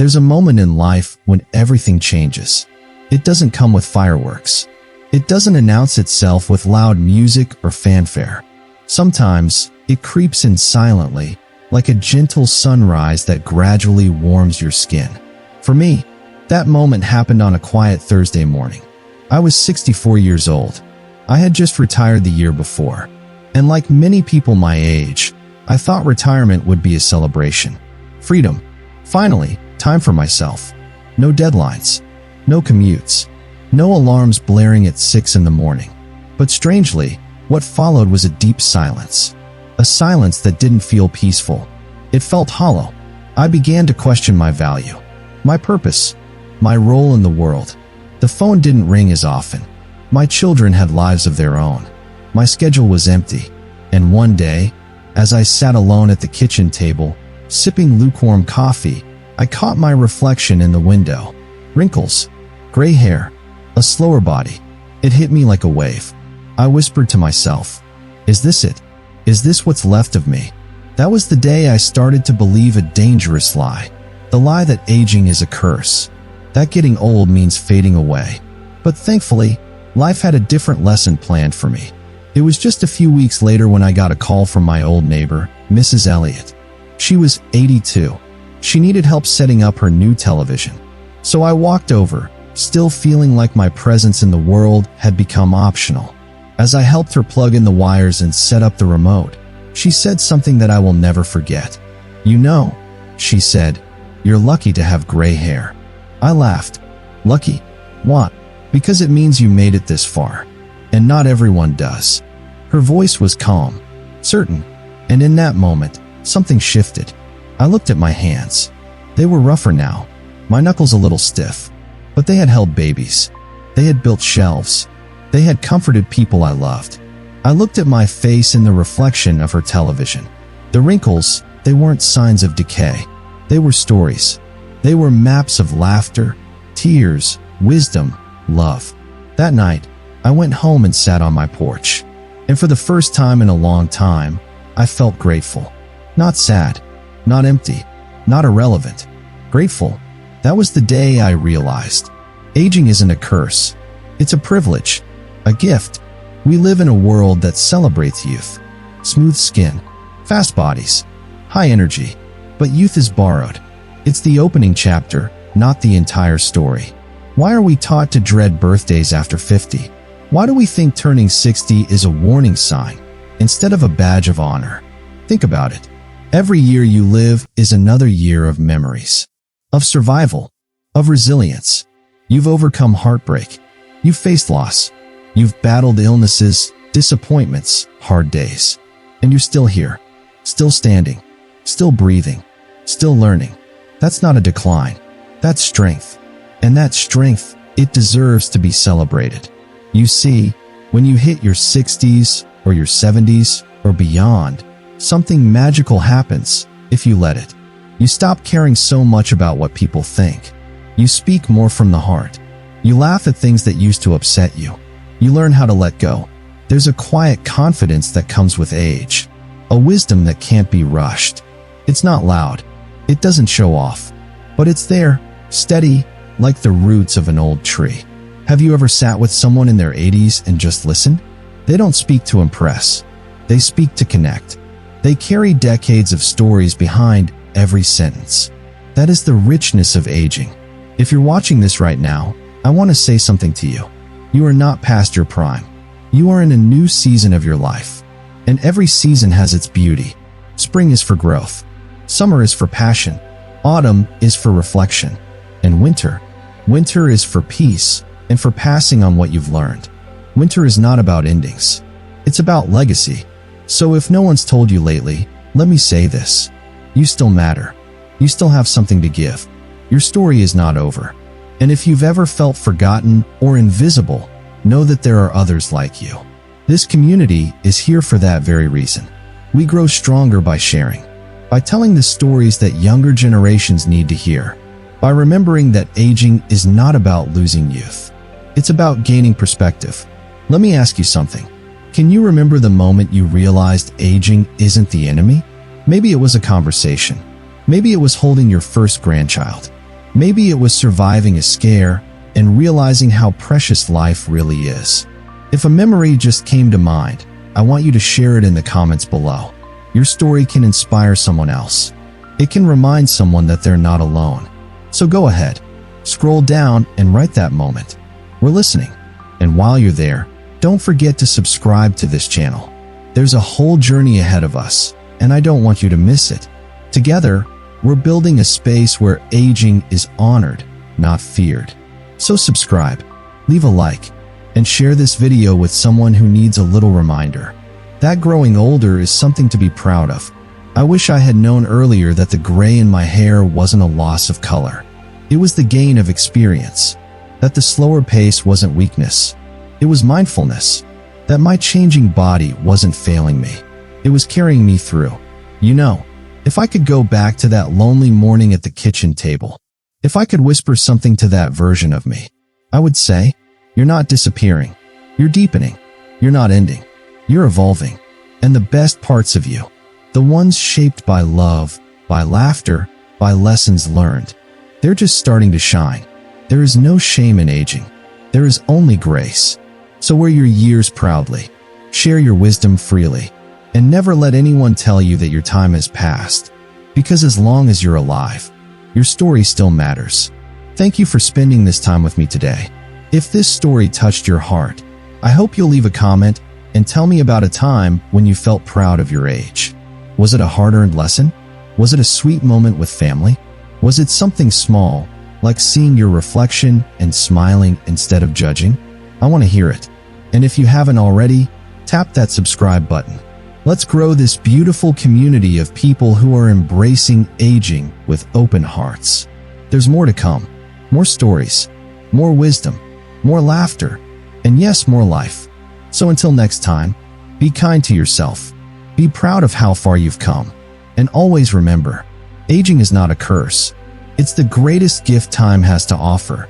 There's a moment in life when everything changes. It doesn't come with fireworks. It doesn't announce itself with loud music or fanfare. Sometimes it creeps in silently, like a gentle sunrise that gradually warms your skin. For me, that moment happened on a quiet Thursday morning. I was 64 years old. I had just retired the year before. And like many people my age, I thought retirement would be a celebration. Freedom. Finally, time for myself. No deadlines. No commutes. No alarms blaring at 6 in the morning. But strangely, what followed was a deep silence. A silence that didn't feel peaceful. It felt hollow. I began to question my value, my purpose, my role in the world. The phone didn't ring as often. My children had lives of their own. My schedule was empty. And one day, as I sat alone at the kitchen table, sipping lukewarm coffee, I caught my reflection in the window. Wrinkles, gray hair, a slower body. It hit me like a wave. I whispered to myself, "Is this it? Is this what's left of me?" That was the day I started to believe a dangerous lie. The lie that aging is a curse. That getting old means fading away. But thankfully, life had a different lesson planned for me. It was just a few weeks later when I got a call from my old neighbor, Mrs. Elliott. She was 82. She needed help setting up her new television. So I walked over, still feeling like my presence in the world had become optional. As I helped her plug in the wires and set up the remote, she said something that I will never forget. "You know," she said, "you're lucky to have gray hair." I laughed. "Lucky? What?" "Because it means you made it this far. And not everyone does." Her voice was calm, certain, and in that moment, something shifted. I looked at my hands. They were rougher now, my knuckles a little stiff, but they had held babies. They had built shelves. They had comforted people I loved. I looked at my face in the reflection of her television. The wrinkles, they weren't signs of decay. They were stories. They were maps of laughter, tears, wisdom, love. That night, I went home and sat on my porch. And for the first time in a long time, I felt grateful. Not sad, not empty, not irrelevant. Grateful. That was the day I realized. Aging isn't a curse. It's a privilege, a gift. We live in a world that celebrates youth. Smooth skin, fast bodies, high energy. But youth is borrowed. It's the opening chapter, not the entire story. Why are we taught to dread birthdays after 50? Why do we think turning 60 is a warning sign instead of a badge of honor? Think about it. Every year you live is another year of memories, of survival, of resilience. You've overcome heartbreak. You've faced loss. You've battled illnesses, disappointments, hard days. And you're still here, still standing, still breathing, still learning. That's not a decline. That's strength. And that strength, it deserves to be celebrated. You see, when you hit your 60s or your 70s or beyond, something magical happens if you let it. You stop caring so much about what people think. You speak more from the heart. You laugh at things that used to upset you. You learn how to let go. There's a quiet confidence that comes with age, a wisdom that can't be rushed. It's not loud. It doesn't show off. But it's there, steady, like the roots of an old tree. Have you ever sat with someone in their 80s and just listened? They don't speak to impress. They speak to connect. They carry decades of stories behind every sentence. That is the richness of aging. If you're watching this right now, I want to say something to you. You are not past your prime. You are in a new season of your life. And every season has its beauty. Spring is for growth. Summer is for passion. Autumn is for reflection. And winter is for peace and for passing on what you've learned. Winter is not about endings. It's about legacy. So if no one's told you lately, let me say this. You still matter. You still have something to give. Your story is not over. And if you've ever felt forgotten or invisible, know that there are others like you. This community is here for that very reason. We grow stronger by sharing, by telling the stories that younger generations need to hear, by remembering that aging is not about losing youth. It's about gaining perspective. Let me ask you something. Can you remember the moment you realized aging isn't the enemy? Maybe it was a conversation. Maybe it was holding your first grandchild. Maybe it was surviving a scare and realizing how precious life really is. If a memory just came to mind, I want you to share it in the comments below. Your story can inspire someone else. It can remind someone that they're not alone. So go ahead, scroll down and write that moment. We're listening. And while you're there, don't forget to subscribe to this channel. There's a whole journey ahead of us, and I don't want you to miss it. Together, we're building a space where aging is honored, not feared. So subscribe, leave a like, and share this video with someone who needs a little reminder. That growing older is something to be proud of. I wish I had known earlier that the gray in my hair wasn't a loss of color. It was the gain of experience. That the slower pace wasn't weakness. It was mindfulness. That my changing body wasn't failing me. It was carrying me through. You know, if I could go back to that lonely morning at the kitchen table, if I could whisper something to that version of me, I would say, you're not disappearing. You're deepening. You're not ending. You're evolving. And the best parts of you, the ones shaped by love, by laughter, by lessons learned, they're just starting to shine. There is no shame in aging. There is only grace. So wear your years proudly. Share your wisdom freely. And never let anyone tell you that your time has passed. Because as long as you're alive, your story still matters. Thank you for spending this time with me today. If this story touched your heart, I hope you'll leave a comment and tell me about a time when you felt proud of your age. Was it a hard-earned lesson? Was it a sweet moment with family? Was it something small, like seeing your reflection and smiling instead of judging? I want to hear it. And if you haven't already, tap that subscribe button. Let's grow this beautiful community of people who are embracing aging with open hearts. There's more to come. More stories, more wisdom, more laughter, and yes, more life. So until next time, be kind to yourself. Be proud of how far you've come. And always remember, aging is not a curse. It's the greatest gift time has to offer.